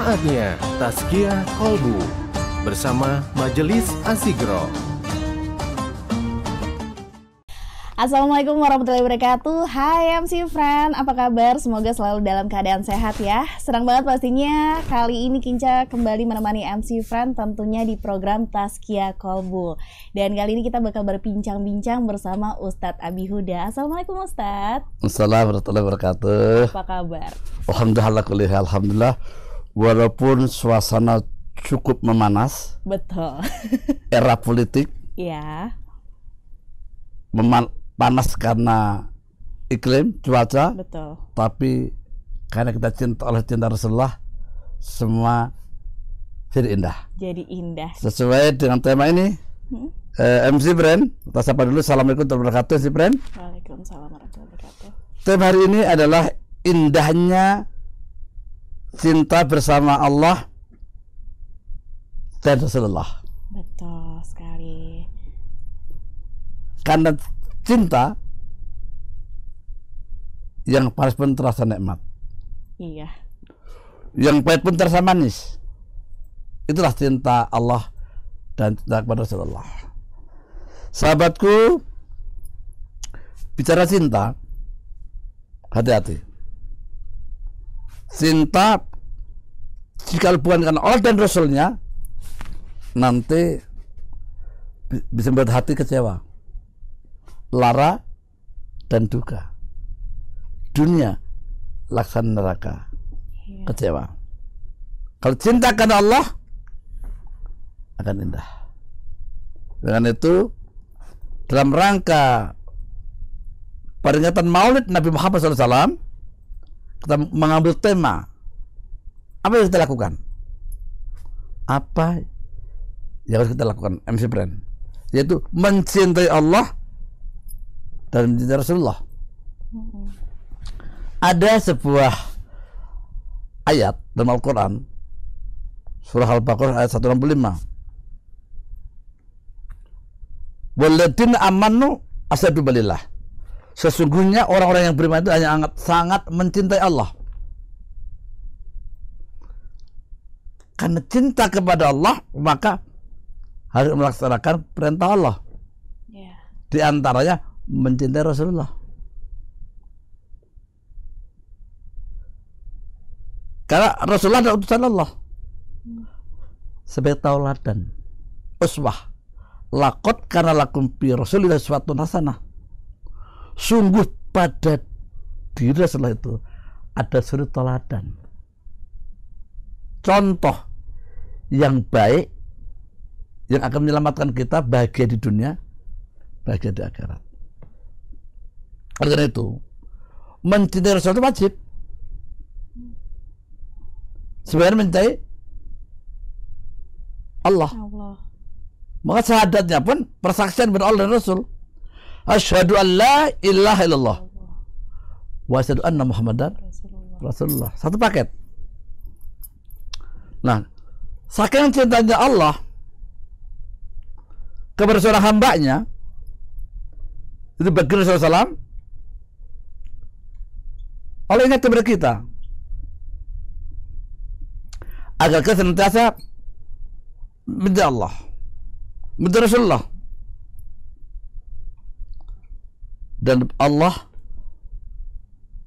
Saatnya Tazkiyah Qalbu bersama Majelis Asigro. Assalamualaikum warahmatullahi wabarakatuh. Hai MC Friend, apa kabar? Semoga selalu dalam keadaan sehat ya. Senang banget pastinya kali ini Kinca kembali menemani MC Friend tentunya di program Tazkiyah Qalbu. Dan kali ini kita bakal berbincang-bincang bersama Ustadz Abi Huda. Assalamualaikum Ustadz. Assalamualaikum warahmatullahi wabarakatuh. Apa kabar? Alhamdulillah. Walaupun suasana cukup memanas. Betul. Era politik. Ya. Panas karena iklim, cuaca. Betul. Tapi karena kita cinta Rasulullah, semua jadi indah. Jadi indah. Sesuai dengan tema ini, MC Brand, kita sapa dulu. Assalamualaikum warahmatullahi wabarakatuh, MC Brand. Waalaikumsalam warahmatullahi wabarakatuh. Tema hari ini adalah indahnya cinta bersama Allah dan Rasulullah. Betul sekali. Karena cinta yang panas pun terasa nikmat. Iya. Yang pahit pun terasa manis. Itulah cinta Allah dan cinta kepada Rasulullah. Sahabatku, bicara cinta, hati-hati. Cinta jika bukan karena Allah dan Rasulnya, nanti bisa membuat hati kecewa, lara dan duka. Dunia laksana neraka, kecewa. Kalau cinta karena Allah akan indah. Dengan itu, dalam rangka peringatan Maulid Nabi Muhammad SAW, kita mengambil tema apa yang kita lakukan. Apa yang harus kita lakukan, MC Brand? Yaitu mencintai Allah dan mencintai Rasulullah. Ada sebuah ayat dalam Al-Quran, surah Al-Baqarah ayat 165. Walladzina amanu asyaddu billah. Sesungguhnya orang-orang yang beriman itu hanya sangat mencintai Allah. Karena cinta kepada Allah, maka harus melaksanakan perintah Allah. Di antaranya mencintai Rasulullah. Karena Rasulullah adalah utusan Allah. Sebagai tauladan, uswah, laqad kana lakum fi Rasulillah uswatun hasanah. Sungguh pada diri Rasulullah itu ada suri tauladan, contoh yang baik yang akan menyelamatkan kita bahagia di dunia, bahagia di akhirat. Oleh karena itu, mencintai Rasul itu wajib. Sebenarnya mencintai Allah. Maka syahadatnya pun persaksian kepada Allah dan Rasul. Asyhadu an la ilaha illallah wa asyhadu anna Muhammadan Rasulullah. Satu paket. Nah, saking cintanya Allah kepada seorang hambanya, itu bagi Rasulullah SAW, Allah ingat kepada kita agar kita senantiasa mencintai Allah, mencintai Rasulullah, dan Allah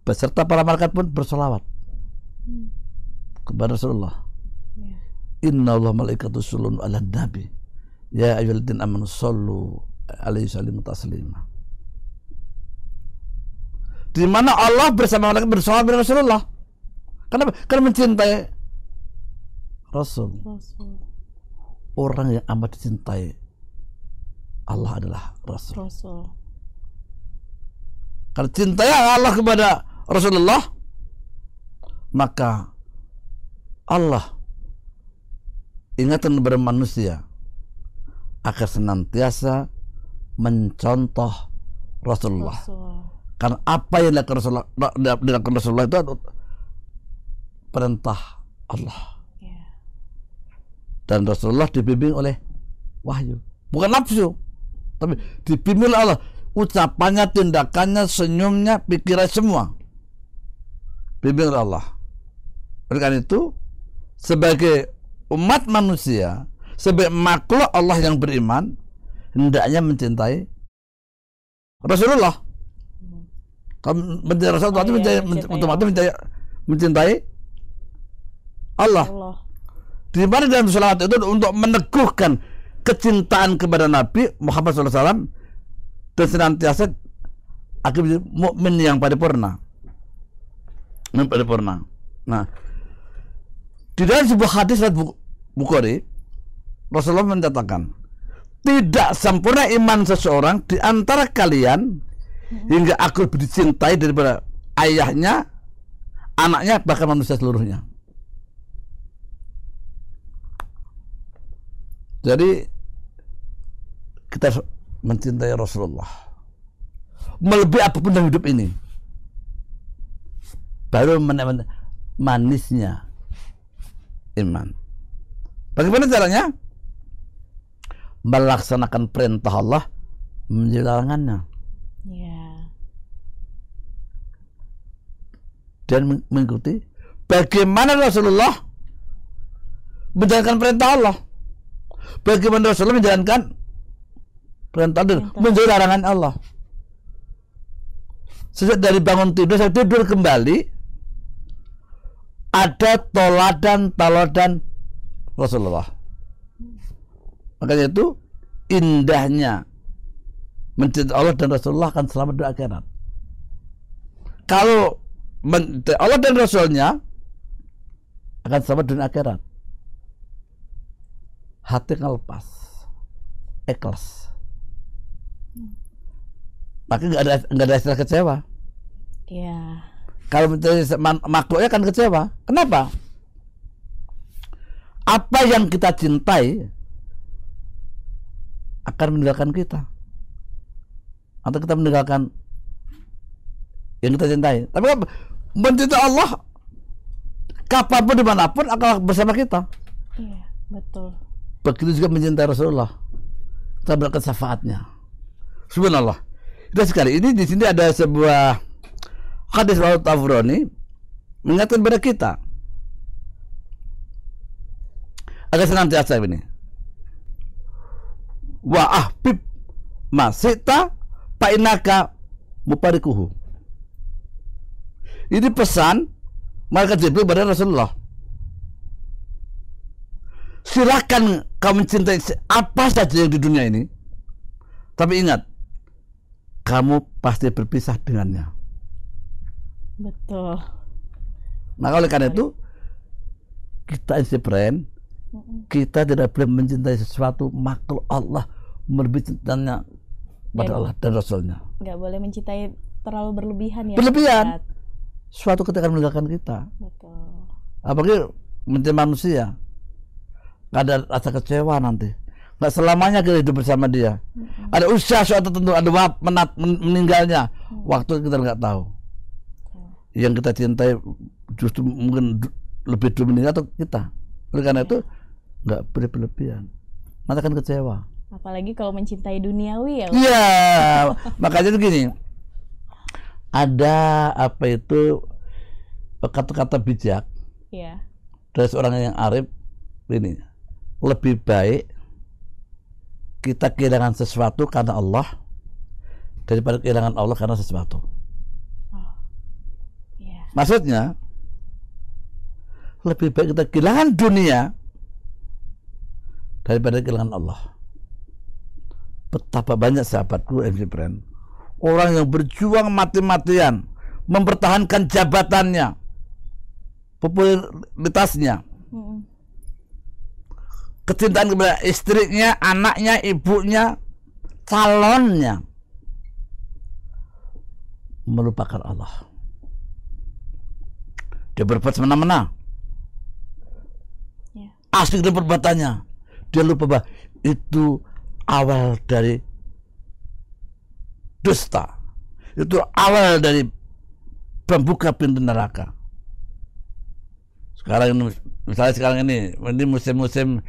beserta para malaikat pun bersolawat kepada Rasulullah. Inna Allah malaikatu yusholluna 'alan nabi ya ayyuhalladzina amanu shollu alaihi wasallimu taslima. Di mana Allah bersama malaikat bersolawat kepada Rasulullah. Kenapa? Karena mencintai Rasul. Orang yang amat dicintai Allah adalah Rasul. Kalau cintai Allah kepada Rasulullah, maka Allah ingatkan kepada manusia agar senantiasa mencontoh Rasulullah. Karena apa yang dilakukan Rasulullah itu adalah perintah Allah. Dan Rasulullah dibimbing oleh wahyu, bukan nafsu, tapi dibimbing oleh Allah. Ucapannya, tindakannya, senyumnya, pikiran semua bimbing oleh Allah. Oleh karena itu, sebagai umat manusia, sebagai makhluk Allah yang beriman, hendaknya mencintai Rasulullah. Kalau mencintai Rasulullah itu mencintai Allah. Di mana dalam salawat itu untuk meneguhkan kecintaan kepada Nabi Muhammad SAW dan senantiasa akan menjadi mukmin yang paripurna. Nah, di dalam sebuah hadis Bukhari, Rasulullah menyatakan, tidak sempurna iman seseorang di antara kalian hingga aku lebih dicintai daripada ayahnya, anaknya, bahkan manusia seluruhnya. Jadi kita harus mencintai Rasulullah melebihi apapun dalam hidup ini. Baru manisnya iman. Bagaimana caranya? Melaksanakan perintah Allah, menjauhi larangannya. Dan mengikuti bagaimana Rasulullah menjalankan perintah Allah, bagaimana Rasulullah menjalankan perintah Allah, menjauhi larangan Allah. Sejak dari bangun tidur saya tidur kembali, ada toladan Rasulullah. Makanya itu indahnya mencintai Allah dan Rasulullah akan selamat di akhirat. Kalau mencintai Allah dan Rasulnya akan selamat di akhirat. Hati akan lepas, ikhlas. Maka nggak ada istilah kecewa. Iya. Kalau mencintai makhluknya akan kecewa. Kenapa? Apa yang kita cintai akan meninggalkan kita, atau kita meninggalkan yang kita cintai. Tapi mencintai Allah, kapanpun dimanapun akan bersama kita. Iya, betul. Begitu juga mencintai Rasulullah, kita mendapatkan syafaatnya. Subhanallah. Indah sekali. Ini di sini ada sebuah hadis riwayat Tabrani mengingatkan kepada kita agar senantiasa ini. Wa ahbib masita painaka muparikuhu. Ini pesan malaikat Jibril kepada Rasulullah. Silakan kamu mencintai apa saja yang di dunia ini, tapi ingat, kamu pasti berpisah dengannya. Betul. Maka oleh karena itu kita friend, kita tidak boleh mencintai sesuatu makhluk Allah melebihi cintanya pada Allah dan Rasulnya. Nggak boleh mencintai terlalu berlebihan ya. Berlebihan. Suatu ketika akan meninggalkan kita. Betul. Apalagi mencintai manusia, nggak ada rasa kecewa nanti. Nggak selamanya kita hidup bersama dia. Ada usia suatu tertentu, ada meninggalnya. Waktu kita nggak tahu. Yang kita cintai justru mungkin lebih dulu meninggal atau kita. Oleh karena itu nggak berlebihan, nanti akan kecewa. Apalagi kalau mencintai duniawi ya. Iya, makanya itu gini. Ada apa itu kata-kata bijak dari seorang yang arif ini, lebih baik kita kehilangan sesuatu karena Allah daripada kehilangan Allah karena sesuatu. Maksudnya lebih baik kita kehilangan dunia daripada kehilangan Allah. Betapa banyak sahabatku MC Friend, orang yang berjuang mati-matian mempertahankan jabatannya, popularitasnya, kecintaan kepada istrinya, anaknya, ibunya, calonnya, melupakan Allah. Dia berbuat semena-mena, asik dengan perbuatannya. Dia lupa bahwa itu awal dari dusta, itu awal dari pembuka pintu neraka. Sekarang ini, misalnya sekarang ini musim-musim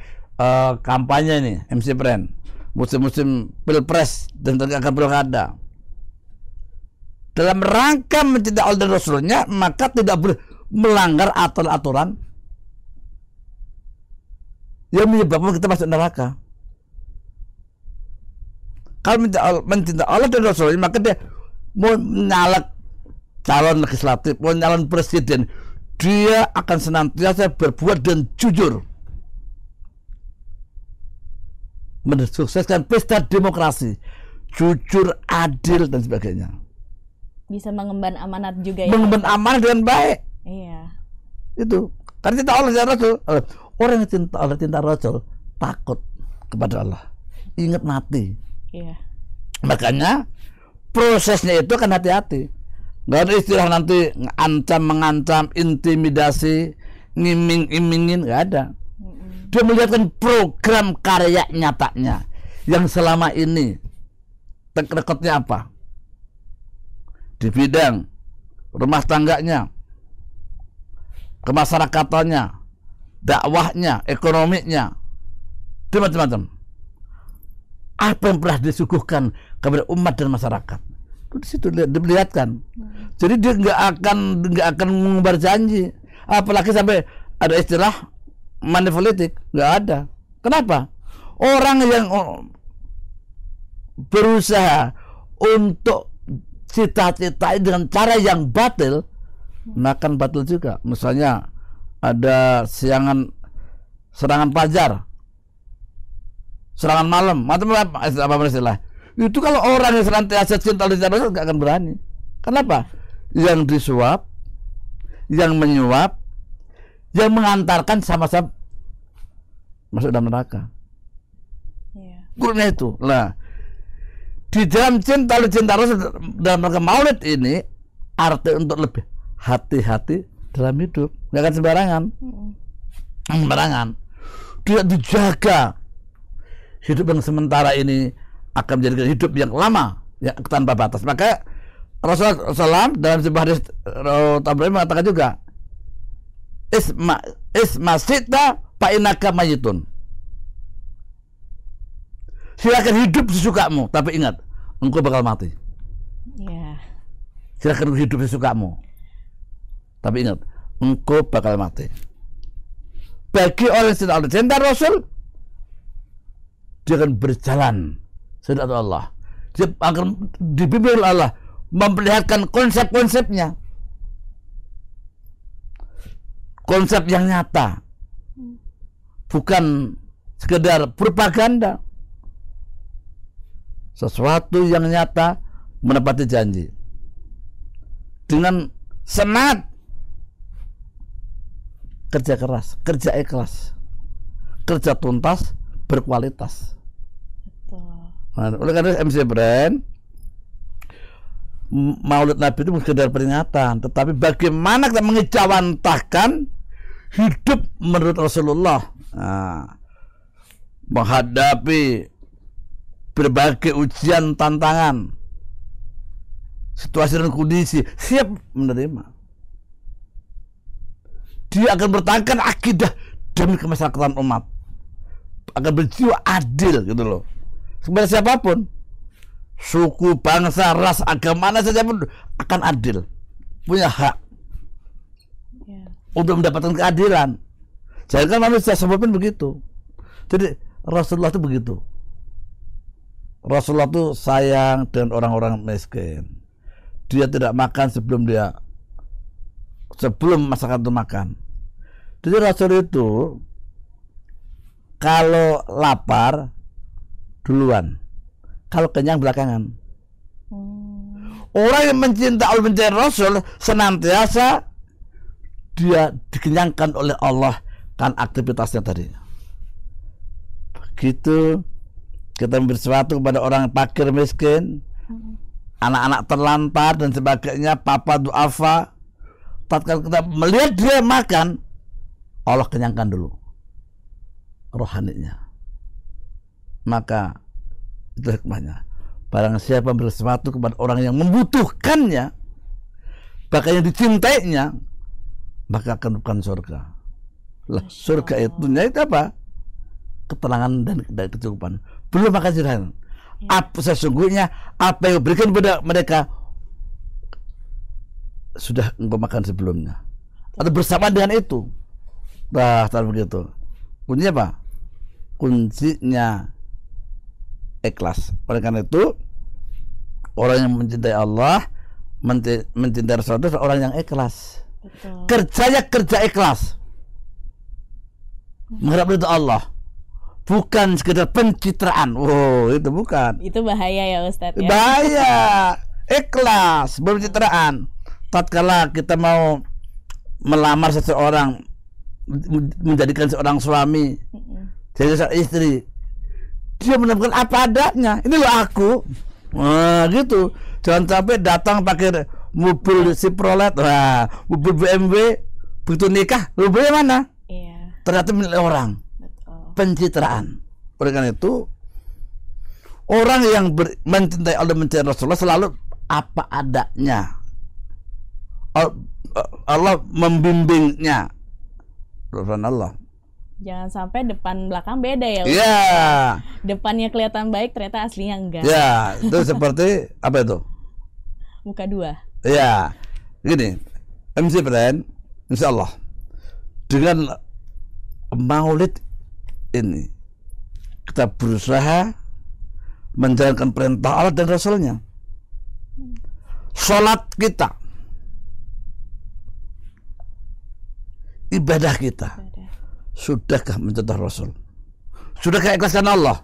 kampanye ini, MC Friend, musim-musim pilpres dan akan pilkada. Dalam rangka mencintai Allah dan Rasulnya, maka tidak boleh melanggar aturan-aturan yang menyebabkan kita masuk neraka. Kalau mencinta Allah dan Rasul, maka dia mau nyalek calon legislatif, mau nyalon presiden, dia akan senantiasa berbuat dan jujur, mensukseskan pesta demokrasi, jujur, adil dan sebagainya. Bisa mengemban amanat juga ya. Mengemban amanat dengan baik. Iya. Itu karena cinta Allah dan Rasul. Orang yang cinta Allah, cinta Rasul, takut kepada Allah, ingat mati. Iya. Makanya prosesnya itu kan hati-hati. Nggak ada istilah nanti ancam, mengancam, intimidasi, ngiming-imingin, nggak ada. Dia melihatkan program karya nyatanya yang selama ini rekodnya apa di bidang rumah tangganya, kemasyarakatannya, dakwahnya, ekonominya, macam-macam. Apa yang pernah disuguhkan kepada umat dan masyarakat, itu di situ diperlihatkan. Jadi dia nggak akan mengumbar janji, apalagi sampai ada istilah money politik, nggak ada. Kenapa? Orang yang berusaha untuk cita-cita dengan cara yang batil, makan batil juga. Misalnya ada serangan fajar, serangan malam, macam-macam apa istilah. Itu kalau orang yang senantiasa cinta dan Rasul nggak akan berani. Kenapa? Yang disuap, yang menyuap, yang mengantarkan sama-sama masuk dalam neraka. Gurunya itu. Nah, di dalam cinta Rasul dalam rangka Maulid ini arti untuk lebih hati-hati dalam hidup, nggak akan sembarangan. Dia dijaga. Hidup yang sementara ini akan menjadi hidup yang lama, yang tanpa batas. Maka Rasulullah SAW dalam sebuah hadis Tabrani mengatakan juga, Isma sita fa'inaka mayitun. Silakan hidup sesukamu, tapi ingat, engkau bakal mati. Silakan hidup sesukamu, tapi ingat, engkau bakal mati. Bagi orang yang cinta Rasul, dia akan berjalan sesuai Allah. Dia akan dibimbing oleh Allah, memperlihatkan konsep-konsepnya, konsep yang nyata, bukan sekedar propaganda. Sesuatu yang nyata, menepati janji dengan semangat, kerja keras, kerja ikhlas, kerja tuntas, berkualitas. Nah, oleh karena MC Brand, Maulid Nabi itu bukan sekedar peringatan, tetapi bagaimana kita mengejawantahkan hidup menurut Rasulullah, menghadapi berbagai ujian, tantangan, situasi dan kondisi, siap menerima. Dia akan bertahankan akidah demi kemasyarakatan umat, akan berjiwa adil gitu loh, kepada siapapun, suku, bangsa, ras, agama mana saja pun akan adil, punya hak untuk mendapatkan keadilan. Jangan manusia siapapun begitu. Jadi Rasulullah itu begitu. Rasulullah itu sayang dengan orang-orang miskin. Dia tidak makan sebelum masyarakat itu makan. Jadi Rasul itu kalau lapar duluan, kalau kenyang belakangan. Orang yang mencinta Allah, mencintai Rasul, senantiasa dia dikenyangkan oleh Allah kan aktivitasnya tadi. Begitu kita memberi sesuatu kepada orang fakir miskin, anak-anak terlantar dan sebagainya, papa duafa, tatkala kita melihat dia makan, Allah kenyangkan dulu rohaninya. Maka itu hikmahnya. Barang siapa memberi sesuatu kepada orang yang membutuhkannya, bahkan yang dicintainya, maka akan bukan surga. Lah, surga itu apa? Ketenangan dan kecukupan. Belum makan sirhan. Apa sesungguhnya apa yang diberikan kepada mereka sudah engkau makan sebelumnya atau bersama dengan itu. Nah, begitu. Bunyinya apa? kuncinya ikhlas. Oleh karena itu orang yang mencintai Allah, mencintai Rasul itu orang yang ikhlas. Betul. Kerjanya kerja ikhlas, mengharap ridho Allah, bukan sekedar pencitraan. Oh, itu bukan. Itu bahaya ya Ustadz ya. Bahaya. Ikhlas, pencitraan. Tatkala kita mau melamar seseorang, menjadikan seorang suami, jadi seorang istri, dia menemukan apa adanya. Ini loh aku. Nah, gitu. Jangan sampai datang pakai mobil Chevrolet, wah, mobil BMW, begitu nikah, mobilnya mana? Iya. Ternyata milik orang. Betul. Pencitraan. Oleh karena itu, orang yang mencintai Allah, mencintai Rasulullah selalu apa adanya. Allah membimbingnya. Subhanallah. Jangan sampai depan belakang beda ya. Iya. Depannya kelihatan baik, ternyata aslinya enggak. Ya, itu seperti apa itu? Muka dua. Ya, gini, MC Friend, insya Allah dengan Maulid ini kita berusaha menjalankan perintah Allah dan Rasulnya. Sholat kita, ibadah kita, sudahkah mencontoh Rasul? Sudahkah ikhlaskan Allah?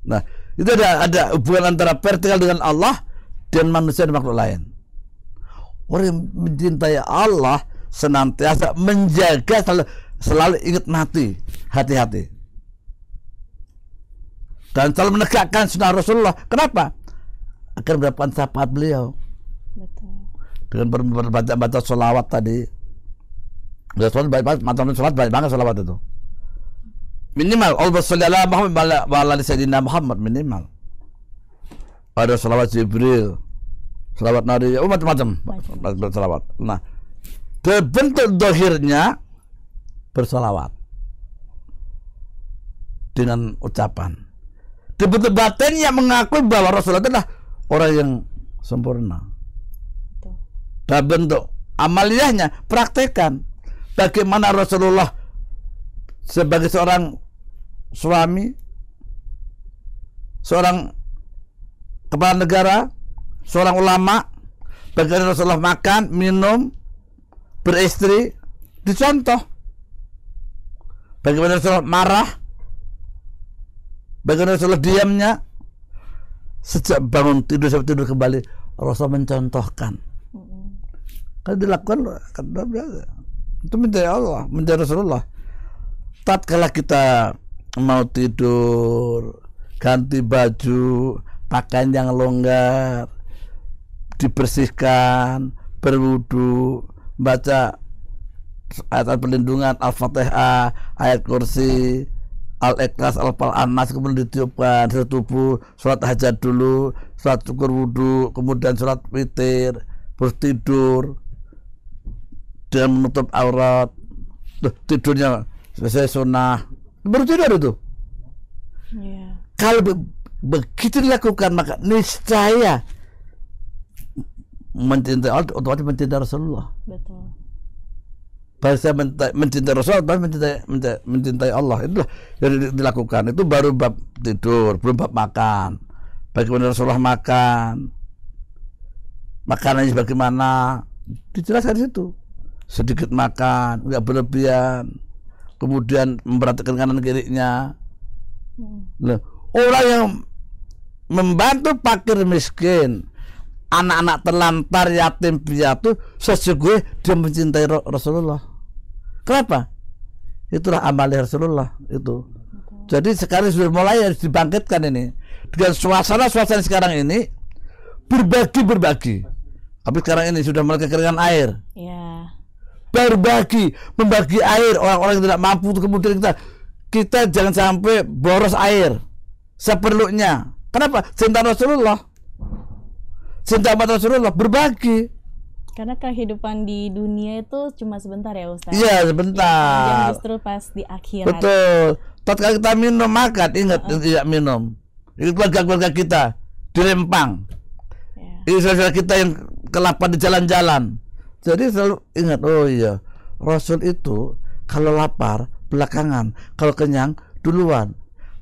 Nah, itu ada hubungan antara vertikal dengan Allah dan manusia dan makhluk lain. Orang yang mencintai Allah senantiasa menjaga, selalu ingat mati, hati-hati, dan selalu menegakkan sunnah Rasulullah. Kenapa? Agar mendapatkan syafaat beliau. Betul. Dengan baca sholawat tadi. Sholat banyak banget sholawat itu. Minimal Allahumma sholli ala Muhammad wa ala sayyidina Muhammad, minimal. Ada sholawat Jibril, sholawat Nabi, macam-macam sholawat. Nah, bentuk dohirnya bersolawat dengan ucapan. Di bentuk batinnya mengakui bahwa Rasulullah adalah orang yang sempurna. Betul. Dan bentuk amaliyahnya praktekkan bagaimana Rasulullah sebagai seorang suami, seorang kepala negara, seorang ulama, bagaimana Rasulullah makan, minum, beristri, dicontoh. Bagaimana Rasulullah marah, bagaimana Rasulullah diamnya, sejak bangun tidur sampai tidur kembali, Rasul mencontohkan. Kalau dilakukan, itu mencintai Allah, mencintai Rasulullah. Tatkala kita mau tidur, ganti baju, pakaian yang longgar, dibersihkan, berwudu, baca ayat perlindungan, Al-Fatihah, ayat kursi, Al-Ikhlas, Al-Anas, kemudian ditiupkan di tubuh, sholat hajat dulu, sholat syukur wudu, kemudian sholat witir, terus tidur dengan menutup aurat. Tidurnya selesai sunnah, baru tidur itu. Yeah. Kalau begitu dilakukan, maka niscaya mencintai Allah, otomatis mencintai Rasulullah. Betul. Bahasa mencintai Rasulullah, mencintai Allah, itulah yang dilakukan. Itu baru bab tidur, belum bab makan. Bagaimana Rasulullah makan, makanannya bagaimana, dijelaskan di situ. Sedikit makan, nggak berlebihan, kemudian memperhatikan kanan kirinya. Nah, orang yang membantu fakir miskin, anak-anak terlantar, yatim piatu, sesungguhnya dia mencintai Rasulullah. Kenapa? Itulah amal Rasulullah itu. Jadi sekarang sudah mulai harus dibangkitkan ini. Dengan suasana sekarang ini berbagi. Tapi sekarang ini sudah mulai kekeringan air. Ya. Berbagi, membagi air orang-orang yang tidak mampu, kemudian kita jangan sampai boros air seperlunya. Kenapa? Cinta Rasulullah. Cinta pada Rasulullah, berbagi. Karena kehidupan di dunia itu cuma sebentar ya Ustaz. Iya, sebentar. Yang justru pas di akhirat. Betul. Tatkala kita minum makan, ingat tidak minum. Itu keluarga-keluarga kita di Rempang. Itu saudara kita yang kelaparan di jalan-jalan. Jadi selalu ingat, oh iya, Rasul itu kalau lapar belakangan, kalau kenyang duluan.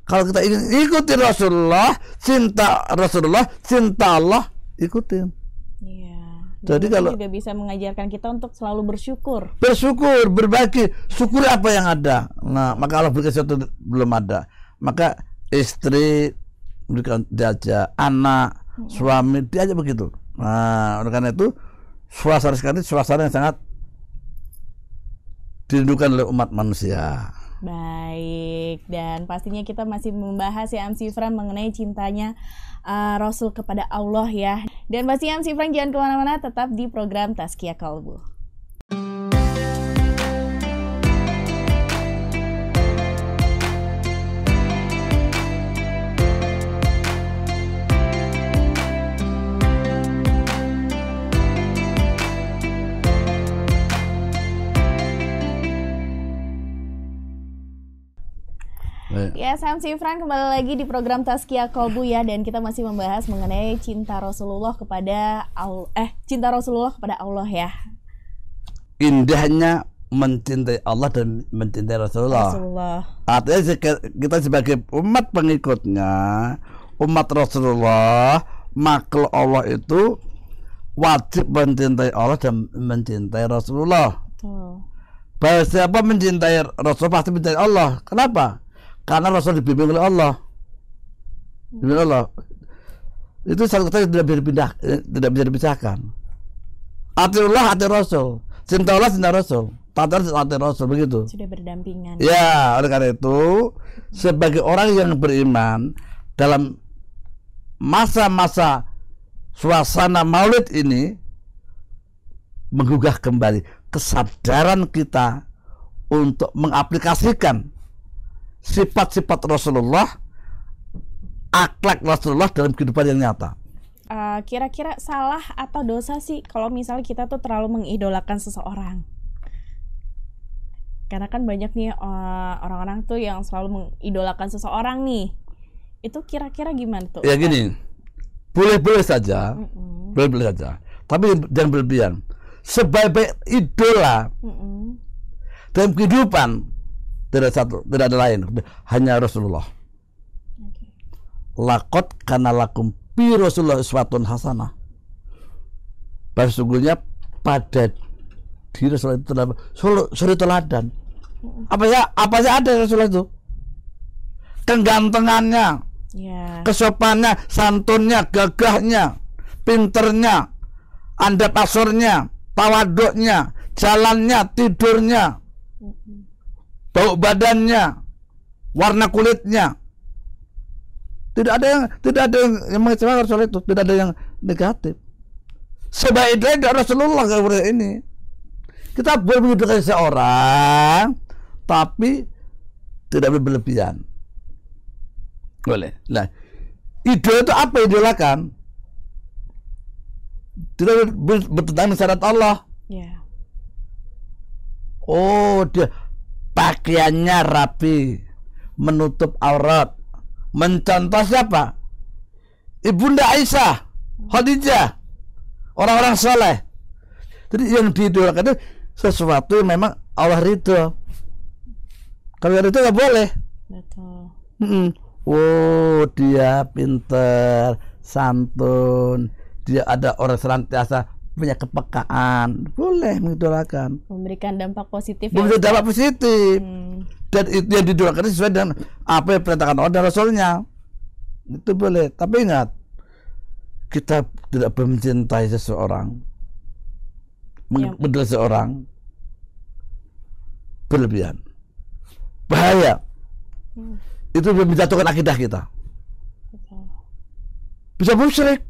Kalau kita ingin ikuti Rasulullah, cinta Allah, ikutin. Iya. Jadi kalau juga bisa mengajarkan kita untuk selalu bersyukur, berbagi, syukuri apa yang ada. Nah, maka Allah berikan sesuatu belum ada. Maka istri berikan diajak, anak, suami diajak begitu. Nah, oleh karena itu suasana sekarang ini suasana yang sangat dirindukan oleh umat manusia. Baik, dan pastinya kita masih membahas ya MC Fran mengenai cintanya Rasul kepada Allah ya. Dan pasti MC Fran jangan kemana-mana, tetap di program Tazkiyah Qalbu. Ya, MC Fran kembali lagi di program Tazkiyah Qalbu ya, dan kita masih membahas mengenai cinta Rasulullah kepada Allah ya. Indahnya mencintai Allah dan mencintai Rasulullah. Artinya kita sebagai umat pengikutnya, umat Rasulullah, makhluk Allah itu wajib mencintai Allah dan mencintai Rasulullah. Bahwa siapa mencintai Rasul pasti mencintai Allah. Kenapa? Karena Rasul dibimbing oleh Allah. Dibimbing Allah. Itu satu kata yang tidak bisa dipisahkan. Atiullah, ati Rasul. Cinta Allah, cinta Rasul. Taat Rasul, begitu. Sudah berdampingan. Ya, oleh karena itu sebagai orang yang beriman dalam masa-masa suasana Maulid ini menggugah kembali kesadaran kita untuk mengaplikasikan sifat-sifat Rasulullah, akhlak Rasulullah dalam kehidupan yang nyata. Kira-kira salah atau dosa sih kalau misalnya kita tuh terlalu mengidolakan seseorang? Karena kan banyak nih orang-orang tuh yang selalu mengidolakan seseorang nih. Itu kira-kira gimana tuh? Ya gini, boleh-boleh saja, boleh-boleh saja. Tapi jangan berlebihan. Sebaik-baik idola dalam kehidupan tidak ada lain, hanya Rasulullah. Laqad kana lakum fi Rasulullah uswatun hasanah. Sesungguhnya pada diri Rasulullah itu terdapat suri teladan. Apa saja ada Rasulullah itu. Kegantengannya, kesopannya, santunnya, gagahnya, pinternya, andap asurnya, tawaduknya, jalannya, tidurnya, bau badannya, warna kulitnya, tidak ada yang mengecewakan Rasul itu, tidak ada yang negatif. Sebaik-baiknya Rasulullah seperti ini. Kita boleh mengidolakan seorang, tapi tidak berlebihan. Boleh. Nah, idola itu apa idolakan? Tidak bertentangan dengan syariat Allah. Oh, dia pakaiannya rapi, menutup aurat, mencontoh siapa? Ibunda Aisyah, Khadijah, orang-orang soleh. Jadi yang diidolakan itu sesuatu yang memang Allah ridho. Kalau itu nggak boleh. Betul. Oh, dia pinter, santun, dia ada orang senantiasa punya kepekaan, boleh mengidolakan, memberikan dampak positif. Memberikan dampak positif. Dan itu yang didolakan sesuai dengan apa yang diperintahkan Allah dan Rasulnya, itu boleh. Tapi ingat, kita tidak mencintai seseorang, mencintai seseorang berlebihan, bahaya. Itu menjatuhkan akidah kita. Bisa musyrik,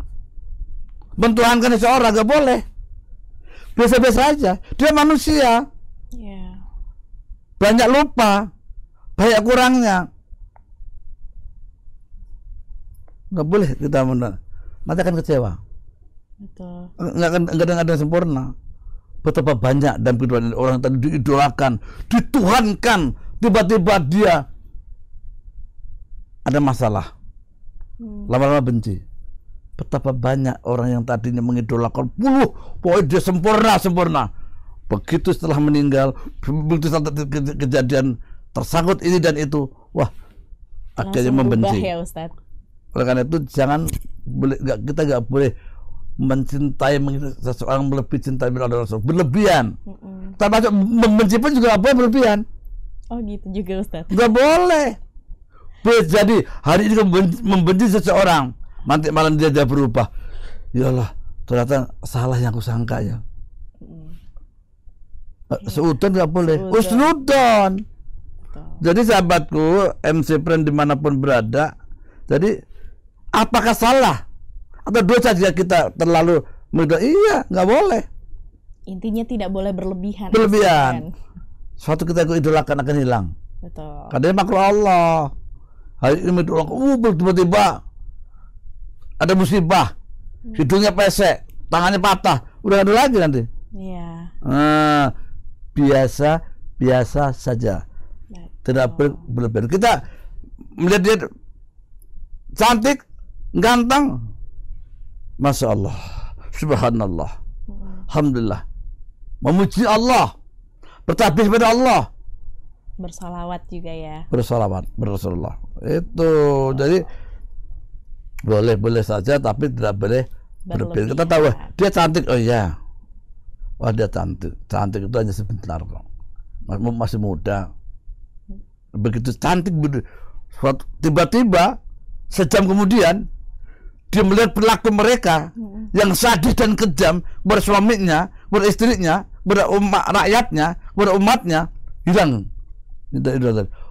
mentuhankan seseorang, gak boleh. Biasa-biasa aja, dia manusia. Banyak lupa, banyak kurangnya. Gak boleh kita nanti akan kecewa. Nggak ada yang sempurna. Betapa banyak dalam kehidupan orang tadi diidolakan, dituhankan, tiba-tiba dia ada masalah, lama-lama benci. Betapa banyak orang yang tadinya mengidolakan pokoknya dia sempurna. Begitu setelah meninggal, begitu kejadian tersangkut ini dan itu, wah, akhirnya Langsung berubah membenci. ya Ustadz. Oleh karena itu kita nggak boleh mencintai seseorang melebihi cinta Allah Rasul, berlebihan. Termasuk membenci pun juga nggak boleh berlebihan. Oh gitu juga Ustadz. Nggak boleh. Jadi hari ini membenci seseorang, nanti malam dia berubah. Ya Allah, ternyata salah yang aku sangka ya. Seudon nggak boleh. Usnudon. Jadi sahabatku, MC Friend dimanapun berada, jadi apakah salah atau dosa jika kita terlalu iya, nggak boleh. Intinya tidak boleh berlebihan. Berlebihan. Suatu kita idolakan akan hilang. Betul. Kadang makhluk Allah. Hari ini tiba-tiba ada musibah, hidungnya pesek, tangannya patah, udah nggak ada lagi nanti. Iya. Biasa saja. Tidak berlebihan. Kita melihat dia cantik, ganteng, Masya Allah, Subhanallah, Alhamdulillah, memuji Allah, bertasbih kepada Allah, bersalawat juga ya. Bersalawat Rasulullah. Itu jadi boleh saja, tapi tidak boleh berlebihan. Kita tahu dia cantik, oh iya, wah dia cantik itu hanya sebentar kok, masih muda. Begitu cantik, tiba-tiba sejam kemudian dia melihat perilaku mereka yang sadis dan kejam bersuaminya, beristrinya, rakyatnya, umatnya, hilang.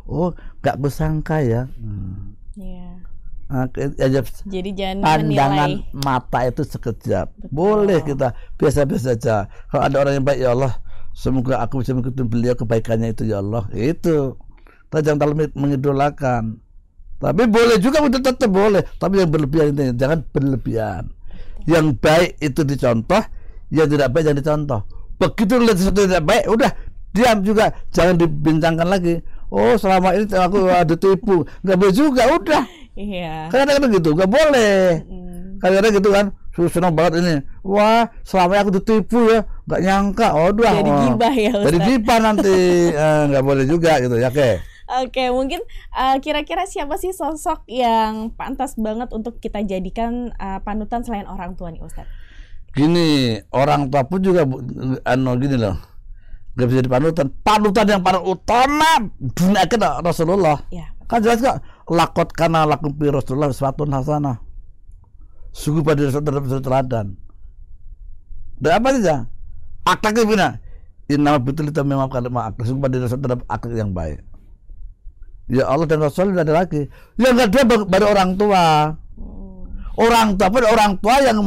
Oh, gak kusangka ya. Jadi jangan pandangan menilai. mata itu sekejap. Betul. Boleh kita biasa-biasa saja. Kalau ada orang yang baik, ya Allah, semoga aku bisa mengikuti beliau kebaikannya itu, ya Allah. Itu. Kita jangan terlalu mengidolakan. Tapi boleh juga, tetap boleh. Tapi yang berlebihan itu jangan berlebihan. Yang baik itu dicontoh, yang tidak baik jangan dicontoh. Begitu lihat sesuatu tidak baik, udah diam juga, jangan dibincangkan lagi. Oh, selama ini aku ditipu, nggak boleh juga, udah. Iya. Kadang-kadang gitu, nggak boleh. Kadang-kadang gitu kan, senang banget ini. Wah, selama ini aku ditipu ya, nggak nyangka. Oh, udah. Jadi gibah ya Ustaz. Jadi gibah nanti, nggak boleh juga gitu ya, Oke, mungkin kira-kira siapa sih sosok yang pantas banget untuk kita jadikan panutan selain orang tua nih Ustaz? Gini, orang tua pun juga gini loh, nggak bisa jadi panutan. Panutan yang paling utama dunia kita Rasulullah. Ya. Kan jelas kok, lakot kana lakum fi Rasulullah uswatun hasanah. Sungguh pada Rasul terhadap teladan. Dan apa saja? Akhlaknya bina. Innama betul itu memang kalimat akhlak. Sungguh pada Rasul terhadap akhlak yang baik. Ya Allah dan Rasul tidak ada lagi. Yang kedua baru orang tua. Orang tua pun orang tua yang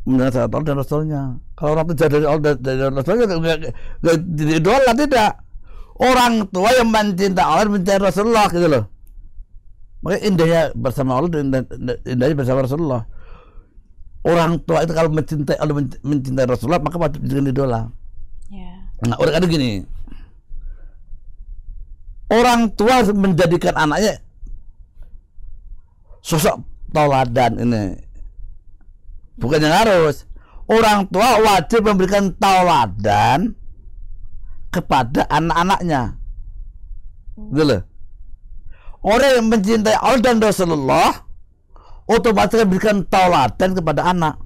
mendengar Allah dan Rasulnya. Kalau orang tua dari Allah dan Rasulnya nggak idola, tidak. Orang tua yang mencintai Allah dan mencintai Rasulullah gitu loh. Makanya indahnya bersama Allah dan indahnya bersama Rasulullah. Orang tua itu kalau mencintai Allah, mencintai Rasulullah, maka wajib dijadikan idola. Ya. Nah, orang ada gini. Orang tua menjadikan anaknya sosok tauladan ini. Bukan yang harus. Orang tua wajib memberikan tauladan kepada anak-anaknya. Gitu loh. Orang yang mencintai Allah dan Rasulullah otomatis memberikan tauladan kepada anak.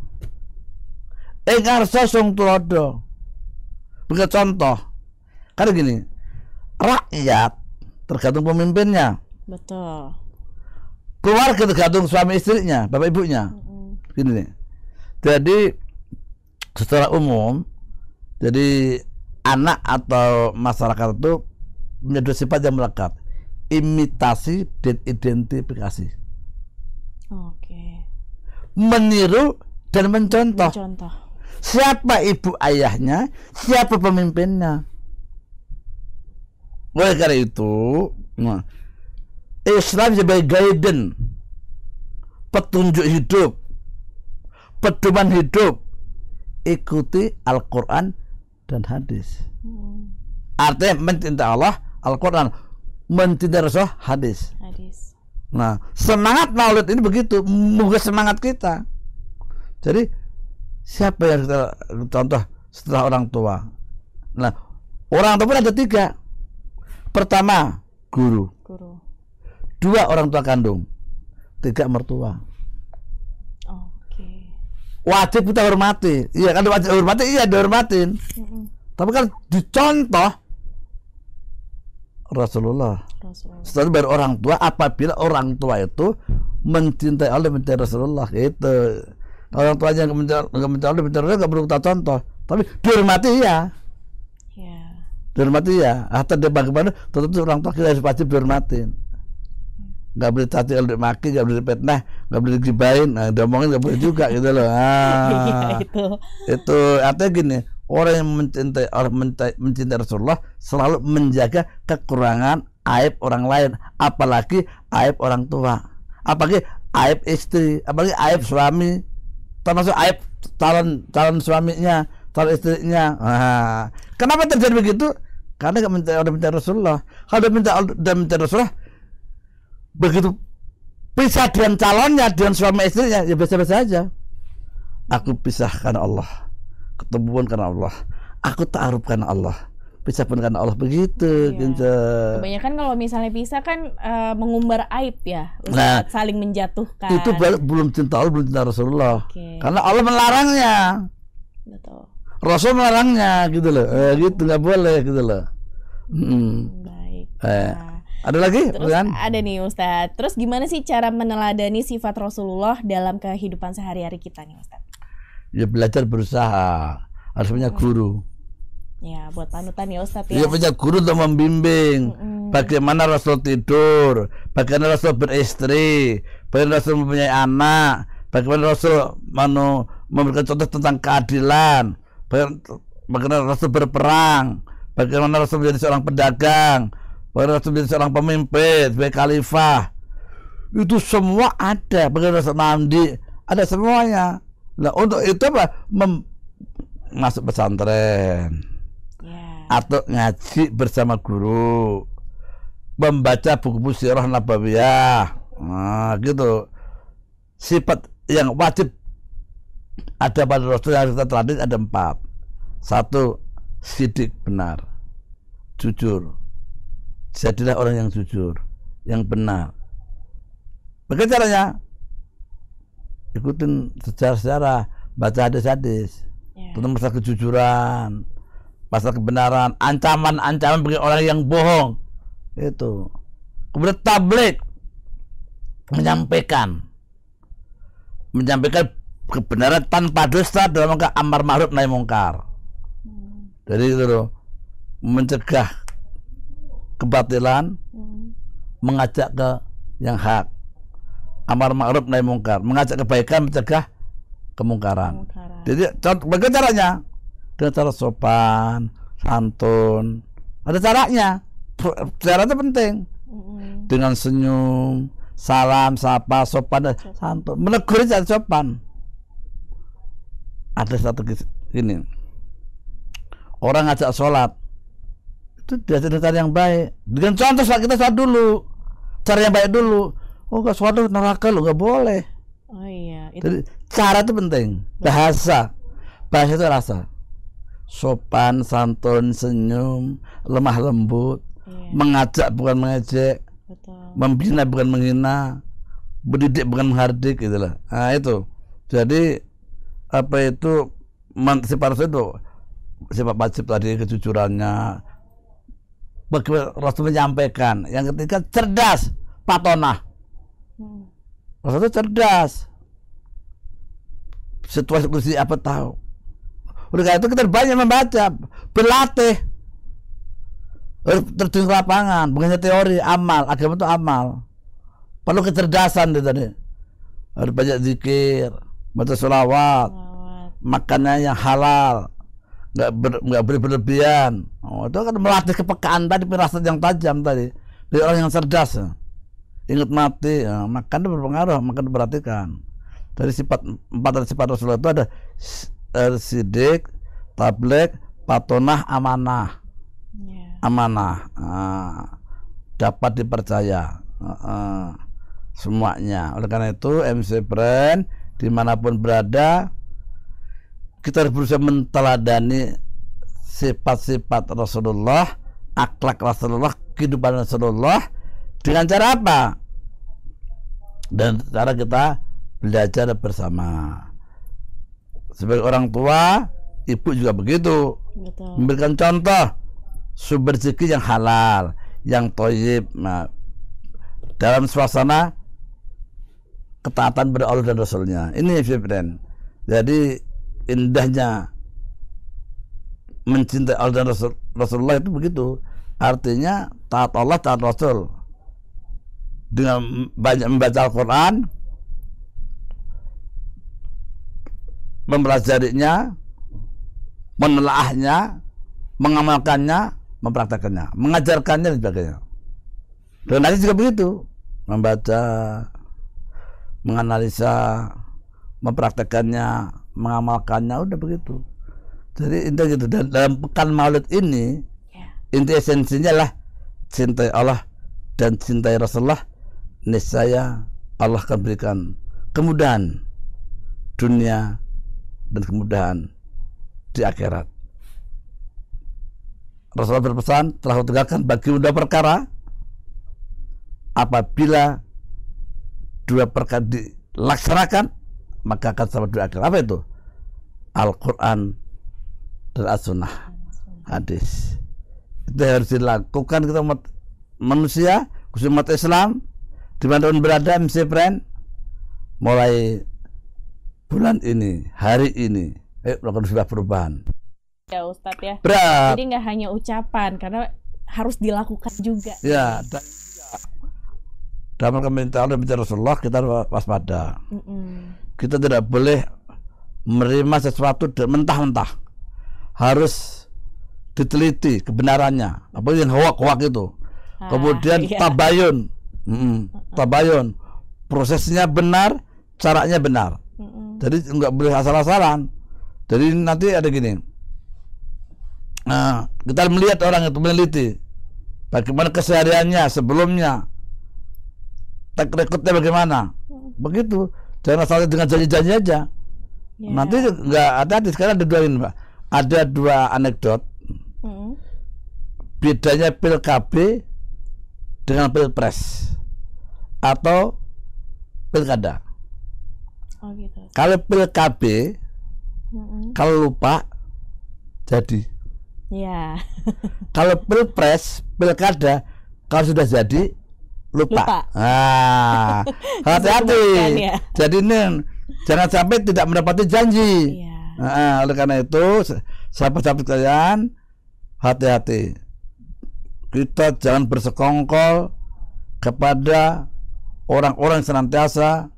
Engar sosong tulodo. Berikan contoh. Karena gini, rakyat tergantung pemimpinnya. Betul. Keluarga tergantung suami istrinya, bapak ibunya. Gini nih. Jadi secara umum, jadi anak atau masyarakat itu punya dua sifat yang melekat: imitasi dan identifikasi. Oke. Meniru dan mencontoh. Siapa ibu ayahnya, siapa pemimpinnya. Oleh karena itu, Islam sebagai guidance, petunjuk hidup, pedoman hidup, ikuti Al-Quran dan hadis. Artinya mencintai Allah, Al-Quran, mencintai Rasul, hadis. Nah, semangat maulid ini begitu, moga semangat kita. Jadi siapa yang kita contoh setelah orang tua? Nah, orang tua pun ada tiga. Pertama, guru. 2 orang tua kandung, 3 mertua. Oke. Wajib kita hormati. Iya kan, wajib hormati, iya dihormatin. Tapi kan dicontoh Rasulullah. Setelah baru orang tua, apabila orang tua itu mencintai Allah, mencintai Rasulullah, gitu. Orang tuanya nggak mencintai Allah, mencintai Rasulullah, nggak perlu kita contoh. Tapi dihormati ya. Dihormati ya. Atau dia bagaimana? Tentu orang tua kita harus wajib dihormatin. Nggak boleh caci, nggak boleh maki, nggak boleh fitnah, nggak boleh digibahin, diomongin nggak boleh juga gitu loh. Iya, itu artinya gini, orang yang mencintai Rasulullah selalu menjaga kekurangan aib orang lain, apalagi aib orang tua, apalagi aib istri, apalagi aib suami, termasuk aib calon suaminya, calon istrinya. Kenapa terjadi begitu? Karena udah mencintai Rasulullah. Kalau udah mencintai Rasulullah, begitu pisah dengan calonnya, dengan suami istrinya, ya biasa-biasa aja. Aku pisah karena Allah, ketemu pun karena Allah, aku ta'aruf karena Allah, pisah pun karena Allah, begitu. Kebanyakan kalau misalnya pisah kan mengumbar aib ya, saling menjatuhkan. Itu belum cinta Allah, belum cinta Rasulullah. Karena Allah melarangnya. Betul. Rasul melarangnya gitu loh. Gitu nggak boleh gitu loh. Baik. Ada lagi? Terus ada nih Ustadz. Terus gimana sih cara meneladani sifat Rasulullah dalam kehidupan sehari-hari kita nih Ustadz? Ya belajar, berusaha, harus punya guru. Ya buat panutan ya Ustadz ya. Ya punya guru untuk membimbing. Bagaimana Rasul tidur, bagaimana Rasul beristri, bagaimana Rasul mempunyai anak, bagaimana Rasul memberikan contoh tentang keadilan, bagaimana Rasul berperang, bagaimana Rasul menjadi seorang pedagang, bagaimana Rasul menjadi seorang pemimpin, sebagai khalifah. Itu semua ada. Bagaimana Rasul mandi, ada semuanya. Nah untuk itu apa? Masuk pesantren, atau ngaji bersama guru, membaca buku-buku sirah nabawiyah. Nah gitu. Sifat yang wajib ada pada Rasul yang kita teladani ada 4. 1, sidik, benar, jujur. Jadilah orang yang jujur, yang benar. Bagaimana caranya? Ikutin sejarah-sejarah, baca hadis-hadis, tentang masalah kejujuran, masalah kebenaran, ancaman-ancaman bagi orang yang bohong. Itu. Kemudian tabligh, menyampaikan kebenaran tanpa dusta dalam rangka amar ma'ruf nahi mungkar. Jadi itu loh, mencegah kebatilan, mengajak ke yang hak, amar ma'ruf nahi mungkar, mengajak kebaikan, mencegah kemungkaran. Jadi bagaimana caranya? Dengan cara sopan, santun. Ada caranya. Caranya penting. Dengan senyum, salam, sapa, sopan, santun. Menegur cara sopan. Ada satu gini, orang ngajak sholat itu dengan cara yang baik, dengan contoh kita sholat dulu, cara yang baik dulu. Oh nggak sholat neraka lo, nggak boleh. Oh iya. Jadi cara itu penting. Bahasa itu rasa, sopan, santun, senyum, lemah lembut, mengajak bukan mengejek, membina bukan menghina, mendidik bukan menghardik, gitulah. Nah itu. Jadi apa itu sifat Rasul itu, sifat wajib tadi, kejujurannya, bagaimana Rasul menyampaikan. Yang ketiga cerdas, patonah. Rasul itu cerdas, situasi apa tahu. Oleh karena itu kita banyak membaca, berlatih, terjun ke lapangan, bukan hanya teori, amal. Agama itu amal, perlu kecerdasan itu tadi. Harus banyak zikir, baca sholawat, makannya yang halal, nggak boleh berlebihan. Itu kan melatih kepekaan tadi, firasat yang tajam tadi, dari orang yang cerdas. Ingat mati, makan itu berpengaruh, makan itu perhatikan. Dari empat sifat Rasulullah itu ada sidik, tabligh, patonah, amanah. Amanah, dapat dipercaya, semuanya. Oleh karena itu MC Friend dimanapun berada, kita harus berusaha menteladani sifat-sifat Rasulullah, akhlak Rasulullah, kehidupan Rasulullah. Dengan cara apa? Dan cara kita belajar bersama. Sebagai orang tua, ibu juga begitu. Betul. Memberikan contoh sumber rezeki yang halal, yang thayyib. Nah, dalam suasana ketaatan pada Allah dan Rasulnya. Ini friend. Jadi indahnya mencintai Allah dan Rasulullah itu begitu. Artinya taat Allah, taat Rasul. Dengan banyak membaca Al-Quran, mempelajarinya, menelaahnya, mengamalkannya, mempraktekannya, mengajarkannya dan sebagainya. Dan nanti juga begitu, membaca, menganalisa, mempraktekannya, mengamalkannya, udah begitu. Jadi intinya gitu. Dan dalam pekan Maulid ini, inti esensinya lah cintai Allah dan cintai Rasulullah. Niscaya Allah akan berikan kemudahan dunia dan kemudahan di akhirat. Rasulullah berpesan, telah kutegakkan bagi dua perkara, apabila dua perkara dilaksanakan maka akan selamat di akhirat. Apa itu? Al-Quran dan As-Sunnah, hadis. Itu harus dilakukan kita umat manusia, khusus umat Islam dimanapun berada, MC friend. Mulai bulan ini, hari ini, melakukan sebuah perubahan. Ya Ustadz ya. Berat. Jadi nggak hanya ucapan, karena harus dilakukan juga. Ya. Dalam kemintaan dan bicara Rasulullah kita waspada. Kita tidak boleh menerima sesuatu mentah-mentah. Harus diteliti kebenarannya. Apa yang hoak-hoak itu. Kemudian tabayun. Tabayun. Prosesnya benar, caranya benar. Jadi nggak boleh asal-asalan. Jadi nanti ada gini. Nah, kita melihat orang itu, meneliti bagaimana kesehariannya sebelumnya, track recordnya bagaimana. Begitu. Jangan asal dengan janji-janji aja. Nanti nggak ada. Sekarang ada dua ini, Mbak. Ada dua anekdot. Bedanya pil KB dengan pilpres atau pilkada. Gitu. Kalau pil KB, kalau lupa jadi. Ya. Kalau pilpres, pilkada, kalau sudah jadi lupa. Nah, hati-hati. Ya. Jadi ini jangan sampai tidak mendapati janji. Ya. Nah, oleh karena itu, sahabat-sahabat kalian, hati-hati. Kita jangan bersekongkol kepada orang-orang yang senantiasa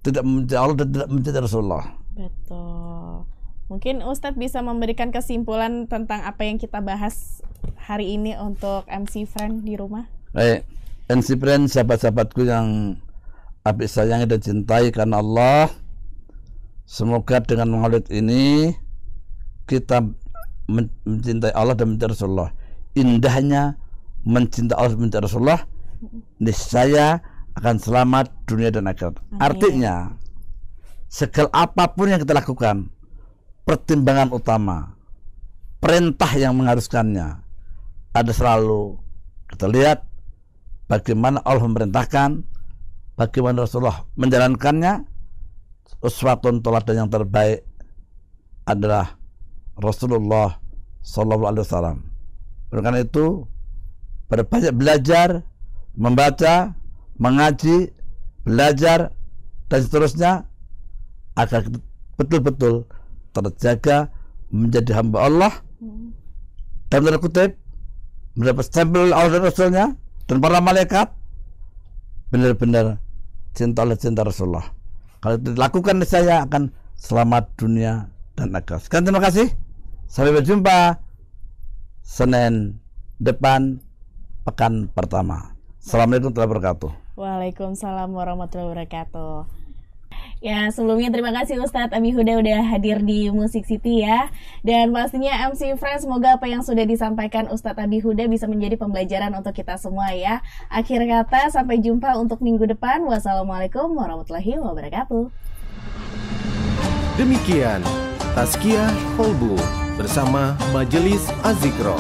tidak mencintai Allah dan tidak mencintai Rasulullah. Betul. Mungkin Ustadz bisa memberikan kesimpulan tentang apa yang kita bahas hari ini untuk MC Friend di rumah. Baik, MC Friend, sahabat-sahabatku yang abis sayangi dan cintai karena Allah, semoga dengan Maulid ini kita mencintai Allah dan mencintai Rasulullah. Indahnya mencintai Allah dan mencintai Rasulullah, niscaya akan selamat dunia dan akhirat. Artinya segala apapun yang kita lakukan, pertimbangan utama, perintah yang mengharuskannya, ada selalu kita lihat bagaimana Allah memerintahkan, bagaimana Rasulullah menjalankannya. Uswatun teladan yang terbaik adalah Rasulullah Sallallahu Alaihi Wasallam. Karena itu berbanyak belajar, membaca, mengaji, belajar dan seterusnya agar betul-betul terjaga menjadi hamba Allah dan tanda kutip mendapat stempel Allah dan Rasulnya dan para malaikat, benar-benar cinta Allah, cinta Rasulullah. Kalau dilakukan saya akan selamat dunia dan akhirat. Sekian, terima kasih. Sampai berjumpa Senin depan pekan pertama. Assalamualaikum warahmatullahi wabarakatuh. Waalaikumsalam warahmatullahi wabarakatuh. Ya, sebelumnya terima kasih Ustadz Abi Huda udah hadir di Music City ya. Dan pastinya MC Friends, semoga apa yang sudah disampaikan Ustadz Abi Huda bisa menjadi pembelajaran untuk kita semua ya. Akhir kata, sampai jumpa untuk minggu depan. Wassalamualaikum warahmatullahi wabarakatuh. Demikian Tazkiyah Kolbu bersama Majelis Az-Zikro.